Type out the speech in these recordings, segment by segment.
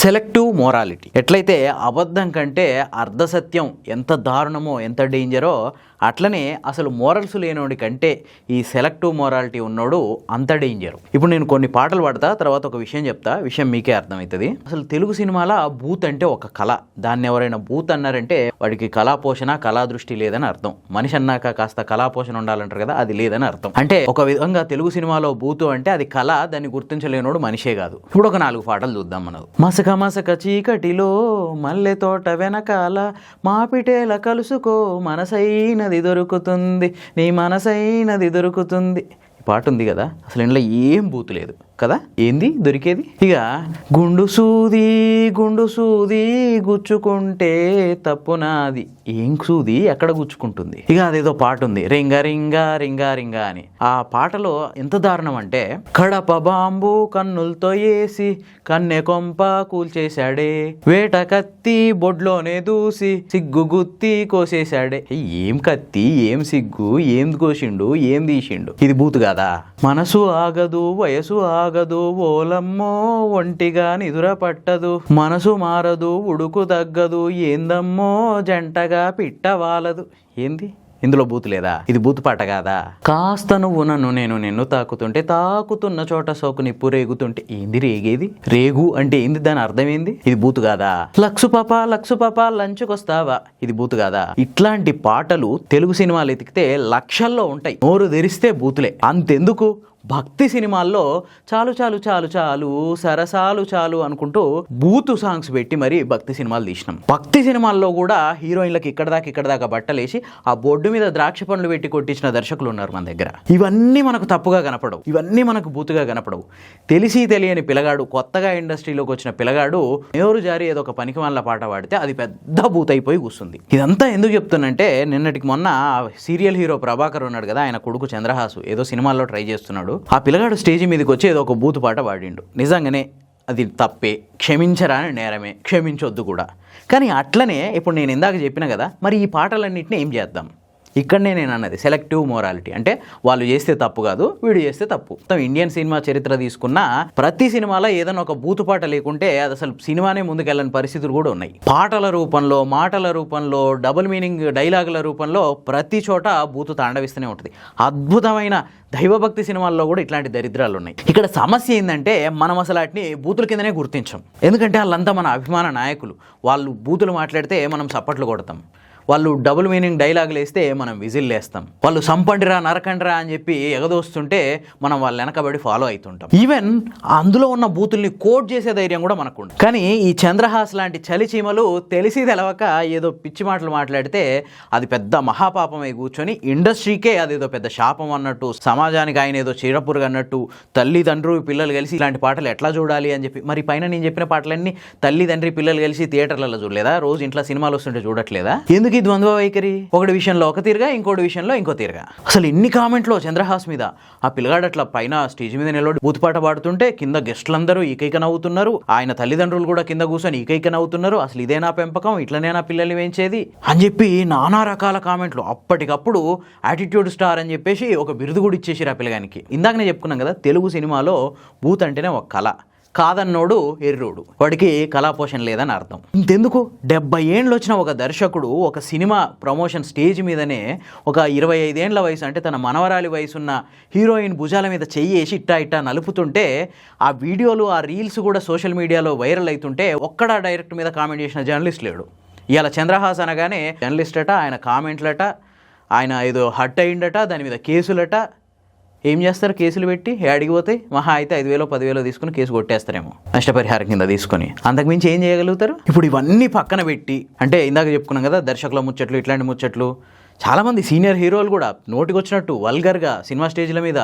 Selective morality. ఎట్లయితే అబద్ధం కంటే అర్ధసత్యం ఎంత దారుణమో ఎంత డేంజరో అట్లనే అసలు మోరల్స్ లేనోడి కంటే ఈ సెలెక్టివ్ మోరాలిటీ ఉన్నోడు అంత డేంజరు. ఇప్పుడు నేను కొన్ని పాటలు పాడతా, తర్వాత ఒక విషయం చెప్తా, విషయం మీకే అర్థమవుతుంది. అసలు తెలుగు సినిమాల బూత్ అంటే ఒక కళ. దాన్ని ఎవరైనా బూత్ అన్నారంటే వాడికి కళా పోషణ కళా దృష్టి లేదని అర్థం. మనిషి అన్నాక కాస్త కళా పోషణ ఉండాలంటారు కదా, అది లేదని అర్థం. అంటే ఒక విధంగా తెలుగు సినిమాలో బూతు అంటే అది కళ, దాన్ని గుర్తించలేనోడు మనిషే కాదు. ఇప్పుడు ఒక 4 పాటలు చూద్దాం మనం. మసక మసక చీకటిలో మల్లె తోట వెనకాల మాపిటేల కలుసుకో మనసైనది దొరుకుతుంది, నీ మనసైనది దొరుకుతుంది. ఈ పాట ఉంది కదా, అసలు ఇంట్లో ఏం బూతు లేదు కదా, ఏంది దొరికేది? ఇక గుండు సూది గుచ్చుకుంటే తప్పు నాది. ఏం సూది ఎక్కడ గుచ్చుకుంటుంది? ఇక అదేదో పాట ఉంది, రింగా రింగా రింగా రింగా అని. ఆ పాటలో ఎంత దారుణం అంటే, కడప బాంబు కన్నులతో వేసి కన్నె కొంప కూల్చేశాడే, వేట కత్తి బొడ్లోనే దూసి సిగ్గు గుత్తి కోసేశాడే. ఏం కత్తి, ఏం సిగ్గు, ఏం కోసిండు, ఏం తీసిండు? ఇది బూతు కాదా? మనసు ఆగదు వయసు ఆగదు ఓలమ్మో ఒంటిగా నిదుర పట్టదు, మనసు మారదు ఉడుకు తగ్గదు, ఏందమ్మో జంటగా పిట్టవాలదు. ఏంది ఇందులో బూతు లేదా? ఇది బూతు పాట కాదా? కాస్త నువ్వు నన్ను నేను నిన్ను తాకుతుంటే తాకుతున్న చోట సోకు నిప్పు రేగుతుంటే. ఏంది రేగేది? రేగు అంటే ఏంది? దాని అర్థం ఏంది? ఇది బూతు కాదా? లక్సు పాప లంచుకొస్తావా, ఇది బూతు కాదా? ఇట్లాంటి పాటలు తెలుగు సినిమాలు ఎతికితే లక్షల్లో ఉంటాయి. నోరు తెరిస్తే బూతులే. అంతెందుకు, భక్తి సినిమాల్లో చాలు చాలు చాలు చాలు సరసాలు చాలు అనుకుంటూ బూతు సాంగ్స్ పెట్టి మరి భక్తి సినిమాలు తీసినాం. భక్తి సినిమాల్లో కూడా హీరోయిన్లకు ఇక్కడ దాకా బట్టలేసి ఆ బొడ్డు మీద ద్రాక్ష పండ్లు పెట్టి కొట్టించిన దర్శకులు ఉన్నారు మన దగ్గర. ఇవన్నీ మనకు తప్పుగా కనపడవు, ఇవన్నీ మనకు బూతుగా కనపడవు. తెలిసి తెలియని పిల్లగాడు, కొత్తగా ఇండస్ట్రీలోకి వచ్చిన పిల్లగాడు ఎవరు జారి ఏదో ఒక పనికి వాళ్ళ పాట పాడితే అది పెద్ద బూత్ అయిపోయి కూర్చుంది. ఇదంతా ఎందుకు చెప్తున్నంటే, నిన్నటికి మొన్న సీరియల్ హీరో ప్రభాకర్ ఉన్నాడు కదా, ఆయన కొడుకు చంద్రహాసు ఏదో సినిమాల్లో ట్రై చేస్తున్నాడు. ఆ పిల్లగాడు స్టేజ్ మీదకి వచ్చి ఏదో ఒక బూతు పాట పాడిండు. నిజంగానే అది తప్పే, క్షమించరాని నేరమే, క్షమించొద్దు కూడా. కానీ అట్లనే ఇప్పుడు నేను ఇందాక చెప్పిన కదా, మరి ఈ పాటలన్నింటినీ ఏం చేద్దాం? ఇక్కడనే నేను అన్నది సెలెక్టివ్ మోరాలిటీ. అంటే వాళ్ళు చేస్తే తప్పు కాదు, వీడు చేస్తే తప్పు. మొత్తం ఇండియన్ సినిమా చరిత్ర తీసుకున్న ప్రతి సినిమాలో ఏదైనా ఒక బూతు పాట లేకుంటే అది అసలు సినిమానే ముందుకెళ్ళని పరిస్థితులు కూడా ఉన్నాయి. పాటల రూపంలో, మాటల రూపంలో, డబుల్ మీనింగ్ డైలాగుల రూపంలో ప్రతి చోట బూతు తాండవిస్తూనే ఉంటుంది. అద్భుతమైన దైవభక్తి సినిమాల్లో కూడా ఇట్లాంటి దరిద్రాలు ఉన్నాయి. ఇక్కడ సమస్య ఏంటంటే, మనం అసలు వాటిని బూతుల కిందనే గుర్తించాం. ఎందుకంటే వాళ్ళంతా మన అభిమాన నాయకులు. వాళ్ళు బూతులు మాట్లాడితే మనం చప్పట్లు కొడతాం, వాళ్ళు డబుల్ మీనింగ్ డైలాగులు వేస్తే మనం విజిల్ వేస్తాం, వాళ్ళు సంపండిరా నరకండిరా అని చెప్పి ఎగదోస్తుంటే మనం వాళ్ళ వెనకబడి ఫాలో అవుతుంటాం. ఈవెన్ అందులో ఉన్న బూతుల్ని కోట్ చేసే ధైర్యం కూడా మనకు ఉంది. కానీ ఈ చంద్రహాస్ లాంటి చలిచీమలు తెలిసి తెలవక ఏదో పిచ్చి మాటలు మాట్లాడితే అది పెద్ద మహాపాపమై కూర్చొని ఇండస్ట్రీకే అదేదో పెద్ద శాపం అన్నట్టు, సమాజానికి ఆయన ఏదో చీడపురుగు అన్నట్టు, తల్లిదండ్రులు పిల్లలు కలిసి ఇలాంటి పాటలు ఎట్లా చూడాలి అని చెప్పి. మరి పైన నేను చెప్పిన పాటలన్నీ తల్లిదండ్రి పిల్లలు కలిసి థియేటర్లలో చూడలేదా? రోజు ఇంట్లో సినిమాలు వస్తుంటే చూడట్లేదా? ఎందుకు ఈ ద్వంద్వ వైఖరి? ఒకటి విషయంలో ఒక తీరుగా, ఇంకోటి విషయంలో ఇంకో తీరుగా. అసలు ఎన్ని కామెంట్లో చంద్రహాస్ మీద. ఆ పిల్లగాడు అట్లా పైన స్టేజ్ మీద నిలబడి బూతుపాట పాడుతుంటే కింద గెస్టులందరూ ఈకైక నవ్వుతున్నారు, ఆయన తల్లిదండ్రులు కూడా కింద కూర్చొని ఈకైక నవ్వుతున్నారు. అసలు ఇదేనా పెంపకం, ఇట్లనేనా పిల్లల్ని పెంచేది అని చెప్పి నానా రకాల కామెంట్లు. అప్పటికప్పుడు యాటిట్యూడ్ స్టార్ అని చెప్పేసి ఒక బిరుదు కూడా ఇచ్చేసారు ఆ పిల్లగానికి. ఇందాక నేను చెప్పుకున్నాం కదా, తెలుగు సినిమాలో బూత్ అంటేనే ఒక కళ, కాదన్నోడు ఎర్రోడు, వాడికి కళాపోషణ లేదని అర్థం. ఇంతెందుకు, 70 ఏండ్లు వచ్చిన ఒక దర్శకుడు ఒక సినిమా ప్రమోషన్ స్టేజ్ మీదనే ఒక 25 ఏండ్ల వయసు, అంటే తన మనవరాలి వయసున్న హీరోయిన్ భుజాల మీద చెయ్యేసి ఇట్టా నలుపుతుంటే ఆ వీడియోలు, ఆ రీల్స్ కూడా సోషల్ మీడియాలో వైరల్ అవుతుంటే ఒక్కడా డైరెక్ట్ మీద కామెంట్ చేసిన జర్నలిస్ట్ లేడు. ఇవాళ చంద్రహాస్ అనగానే జర్నలిస్ట్ అట, ఆయన కామెంట్లట, ఆయన ఏదో హట్ అయిండట, దాని మీద కేసులట. ఏం చేస్తారు? కేసులు పెట్టి అడిగిపోతాయి, మహా అయితే 5,000 10,000 తీసుకుని కేసు కొట్టేస్తారేమో నష్టపరిహారం కింద తీసుకొని. అంతకుమించి ఏం చేయగలుగుతారు? ఇప్పుడు ఇవన్నీ పక్కన పెట్టి, అంటే ఇందాక చెప్పుకున్నాం కదా దర్శకుల ముచ్చట్లు, ఇట్లాంటి ముచ్చట్లు. చాలామంది సీనియర్ హీరోలు కూడా నోటికి వచ్చినట్టు వల్గర్గా సినిమా స్టేజ్ల మీద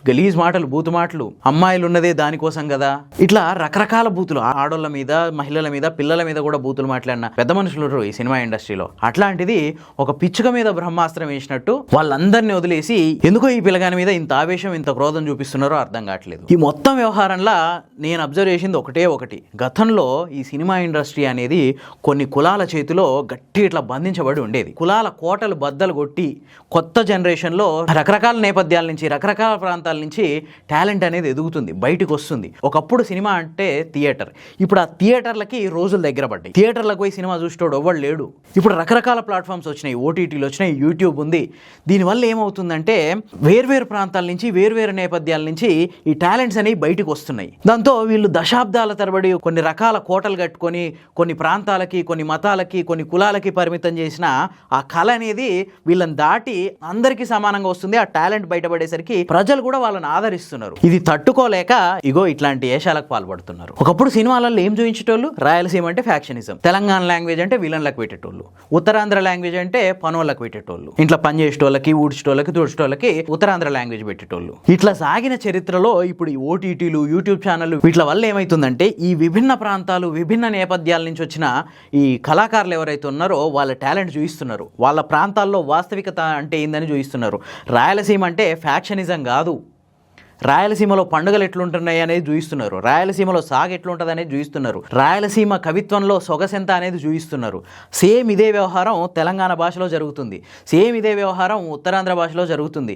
గలీజ్ మాటలు, బూతు మాటలు, అమ్మాయిలు ఉన్నదే దానికోసం కదా, ఇట్లా రకరకాల బూతులు, ఆడోళ్ళ మీద, మహిళల మీద, పిల్లల మీద కూడా బూతులు మాట్లాడిన పెద్ద మనుషులు ఈ సినిమా ఇండస్ట్రీలో. అట్లాంటిది ఒక పిచ్చుక మీద బ్రహ్మాస్త్రం వేసినట్టు వాళ్ళందరినీ వదిలేసి ఎందుకో ఈ పిల్లగాని మీద ఇంత ఆవేశం, ఇంత క్రోధం చూపిస్తున్నారో అర్థం కావట్లేదు. ఈ మొత్తం వ్యవహారంలో నేను అబ్జర్వ్ చేసింది ఒకటి, గతంలో ఈ సినిమా ఇండస్ట్రీ అనేది కొన్ని కులాల చేతిలో గట్టి ఇట్లా బంధించబడి ఉండేది. కులాల కోటలు బద్దలు కొట్టి కొత్త జనరేషన్లో రకరకాల నేపథ్యాల నుంచి, రకరకాల ప్రాంతాల ప్రాంతాల నుంచి టాలెంట్ అనేది ఎదుగుతుంది, బయటకు వస్తుంది. ఒకప్పుడు సినిమా అంటే థియేటర్, ఇప్పుడు ఆ థియేటర్లకి రోజులు దగ్గర పడ్డాయి. థియేటర్లకు పోయి సినిమా చూసేటోడు ఎవడు లేడు. ఇప్పుడు రకరకాల ప్లాట్ఫామ్స్ వచ్చినాయి, ఓటీటీలు వచ్చినాయి, యూట్యూబ్ ఉంది. దీనివల్ల ఏమవుతుందంటే వేర్వేరు ప్రాంతాల నుంచి, వేర్వేరు నేపథ్యాల నుంచి ఈ టాలెంట్స్ అనేవి బయటకు వస్తున్నాయి. దాంతో వీళ్ళు దశాబ్దాల తరబడి కొన్ని రకాల కోటలు కట్టుకొని కొన్ని ప్రాంతాలకి, కొన్ని మతాలకి, కొన్ని కులాలకి పరిమితం చేసిన ఆ కళ అనేది వీళ్ళని దాటి అందరికీ సమానంగా వస్తుంది. ఆ టాలెంట్ బయటపడేసరికి ప్రజలు కూడా వాళ్ళని ఆదరిస్తున్నారు. ఇది తట్టుకోలేక ఇగో ఇట్లాంటి ఏషాలకు పాల్పడుతున్నారు. ఒకప్పుడు సినిమాలలో ఏం చూపించేటోళ్ళు, రాయలసీమ అంటే ఫ్యాక్షనిజం, తెలంగాణ లాంగ్వేజ్ అంటే విలన్లకు పెట్టేటోళ్ళు, ఉత్తరాంధ్ర లాంగ్వేజ్ అంటే పనులకు పెట్టేటోళ్ళు, ఇంట్లో పని చేసేటోళ్ళకి, ఊడ్చేటోళ్ళకి, తుడిచేటోళ్ళకి ఉత్తరాంధ్ర లాంగ్వేజ్ పెట్టేటోళ్ళు. ఇట్లా సాగిన చరిత్రలో ఇప్పుడు ఈ ఓటీటీలు, యూట్యూబ్ ఛానళ్ళు వీటి వల్ల ఏమైతుందంటే ఈ విభిన్న ప్రాంతాలు, విభిన్న నేపథ్యాల నుంచి వచ్చిన ఈ కళాకారులు ఎవరైతే ఉన్నారో వాళ్ళ టాలెంట్ చూపిస్తున్నారు. వాళ్ళ ప్రాంతాల్లో వాస్తవికత అంటే ఏందని చూపిస్తున్నారు. రాయలసీమ అంటే ఫ్యాక్షనిజం కాదు, రాయలసీమలో పండుగలు ఎట్లుంటున్నాయి అనేది చూపిస్తున్నారు, రాయలసీమలో సాగు ఎట్లుంటుంది అనేది చూపిస్తున్నారు, రాయలసీమ కవిత్వంలో సొగసెంత అనేది చూపిస్తున్నారు. సేమ్ ఇదే వ్యవహారం తెలంగాణ భాషలో జరుగుతుంది, సేమ్ ఇదే వ్యవహారం ఉత్తరాంధ్ర భాషలో జరుగుతుంది.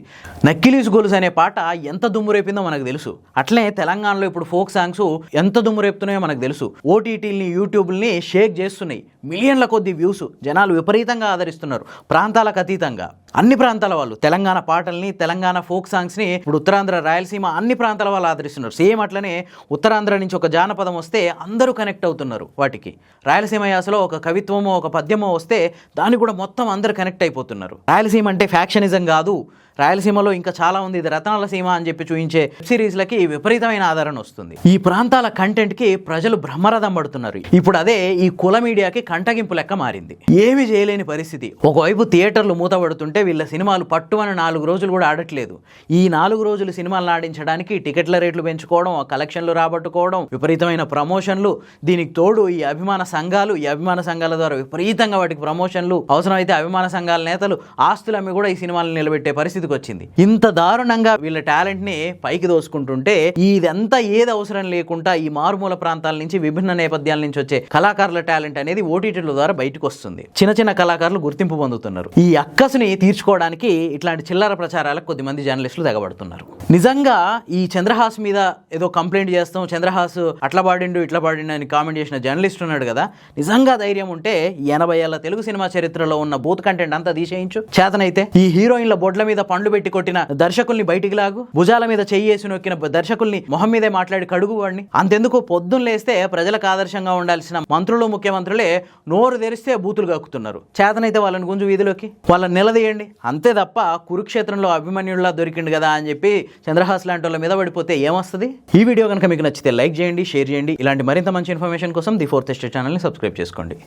నక్కిలీస్ గొలుసు అనే పాట ఎంత దుమ్ము రేపిందో మనకు తెలుసు. అట్లనే తెలంగాణలో ఇప్పుడు ఫోక్ సాంగ్స్ ఎంత దుమ్ము రేపుతున్నాయో మనకు తెలుసు. ఓటీటీల్ని, యూట్యూబ్ని షేక్ చేస్తున్నాయి. మిలియన్ల కొద్ది వ్యూస్, జనాలు విపరీతంగా ఆదరిస్తున్నారు. ప్రాంతాలకు అతీతంగా అన్ని ప్రాంతాల వాళ్ళు తెలంగాణ పాటల్ని, తెలంగాణ ఫోక్ సాంగ్స్ని ఇప్పుడు ఉత్తరాంధ్ర, రాయలసీమ అన్ని ప్రాంతాల వాళ్ళు ఆదరిస్తున్నారు. సేమ్ అట్లనే ఉత్తరాంధ్ర నుంచి ఒక జానపదం వస్తే అందరూ కనెక్ట్ అవుతున్నారు వాటికి. రాయలసీమ యాసలో ఒక కవిత్వమో ఒక పద్యమో వస్తే దానికి కూడా మొత్తం అందరూ కనెక్ట్ అయిపోతున్నారు. రాయలసీమ అంటే ఫ్యాక్షనిజం కాదు, రాయలసీమలో ఇంకా చాలా ఉంది, ఇది రతనాల సీమ అని చెప్పి చూపించే సిరీస్లకి విపరీతమైన ఆదరణ వస్తుంది. ఈ ప్రాంతాల కంటెంట్కి ప్రజలు బ్రహ్మరథం పడుతున్నారు. ఇప్పుడు అదే ఈ కుల మీడియాకి కంటగింపు లెక్క మారింది. ఏమీ చేయలేని పరిస్థితి. ఒకవైపు థియేటర్లు మూతపడుతుంటే వీళ్ళ సినిమాలు పట్టుమని 4 రోజులు కూడా ఆడట్లేదు. ఈ 4 రోజులు సినిమాలను ఆడించడానికి టికెట్ల రేట్లు పెంచుకోవడం, కలెక్షన్లు రాబట్టుకోవడం, విపరీతమైన ప్రమోషన్లు, దీనికి తోడు ఈ అభిమాన సంఘాలు, ఈ అభిమాన సంఘాల ద్వారా విపరీతంగా వాటికి ప్రమోషన్లు, అవసరమైతే అభిమాన సంఘాల నేతలు ఆస్తులమ్మి కూడా ఈ సినిమాలను నిలబెట్టే పరిస్థితి వచ్చింది. ఇంత దారుణంగా వీళ్ళ టాలెంట్ ని పైకి దోసుకుంటుంటే ఇదంతా ఏది అవసరం లేకుండా ఈ మారుమూల ప్రాంతాల నుంచి, విభిన్న నేపథ్యాల నుంచి వచ్చే కళాకారుల టాలెంట్ అనేది ఓటీటీల ద్వారా బయటకు వస్తుంది. చిన్న చిన్న కళాకారులు గుర్తింపు పొందుతున్నారు. ఈ అక్కసుని తీర్చుకోవడానికి ఇట్లాంటి చిల్లర ప్రచారాలకు కొద్దిమంది జర్నలిస్టులు తెగబడుతున్నారు. నిజంగా ఈ చంద్రహాస్ మీద ఏదో కంప్లైంట్ చేస్తాం, చంద్రహాస్ అట్లా పాడిండు ఇట్లా పాడిండు అని కామెంట్ చేసిన జర్నలిస్ట్ ఉన్నాడు కదా, నిజంగా ధైర్యం ఉంటే 80 ఏళ్ల తెలుగు సినిమా చరిత్రలో ఉన్న బూత్ కంటెంట్ అంతా తీసేయించు. చేతనైతే ఈ హీరోయిన్ల బొడ్ల మీద పండ్లు పెట్టి కొట్టిన దర్శకుల్ని బయటికి లాగు, భుజాల మీద చెయ్యేసి నొక్కిన దర్శకుల్ని మొహం మీదే మాట్లాడి కడుగు వాడిని. అంతెందుకు పొద్దున్న లేస్తే ప్రజలకు ఆదర్శంగా ఉండాల్సిన మంత్రులు, ముఖ్యమంత్రులే నోరు తెరిస్తే బూతులు కక్కుతున్నారు. చేతనైతే వాళ్ళని గుంజు వీధిలోకి, వాళ్ళని నిలదీయండి. అంతే తప్ప కురుక్షేత్రంలో అభిమన్యుల్లా దొరికిండు కదా అని చెప్పి చంద్రహాస్ లాంటి వాళ్ళ మీద పడిపోతే ఏమొస్తుంది? ఈ వీడియో కనుక మీకు నచ్చితే లైక్ చేయండి, షేర్ చేయండి. ఇలాంటి మరింత మంచి ఇన్ఫర్మేషన్ కోసం ది ఫోర్త్ ఎస్టేట్ ఛానల్ని సబ్స్క్రైబ్ చేసుకోండి.